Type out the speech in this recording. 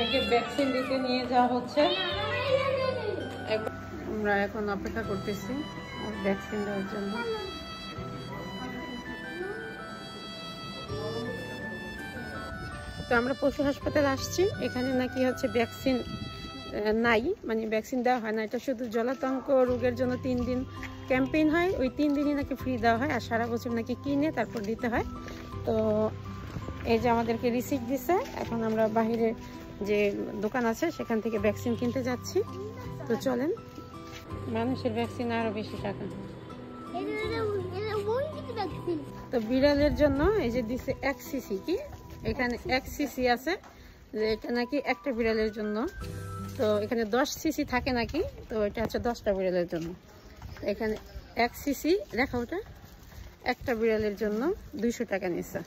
আমাদেরকে ভ্যাকসিন দিতে নিয়ে যাওয়া হচ্ছে। আমরা এখন অপেক্ষা করতেছি ভ্যাকসিন দেওয়ার জন্য। তো আমরা পশু হাসপাতালে আসছি। এখানে নাকি হচ্ছে ভ্যাকসিন নাই, মানে ভ্যাকসিন দেওয়া হয় না। এটা শুধু জলাতঙ্ক রোগের জন্য 3 দিন ক্যাম্পেইন হয়, ওই 3 দিনই নাকি ফ্রি দেওয়া হয়, আর সারা বছর নাকি কিনে তারপর দিতে হয়। তো এই যে আমাদেরকে রিসিপ্ট দিছে, এখন আমরা বাহিরে যে দোকান আছে সেখান থেকে ভ্যাকসিন কিনতে যাচ্ছি। তো চলেন, মানুষের ভ্যাকসিন আরো বেশি টাকা। তো বিড়ালের জন্য এই যে দিছে 1 সিসি, কি এখানে 1 সিসি আছে, যে এটা নাকি একটা বিড়ালের জন্য। তো এখানে 10 সিসি থাকে নাকি, তো এটা হচ্ছে 10টা বিড়ালের জন্য। এখানে 1 সিসি লেখা, ওটা একটা বিড়ালের জন্য 200 টাকা নিচ্ছে।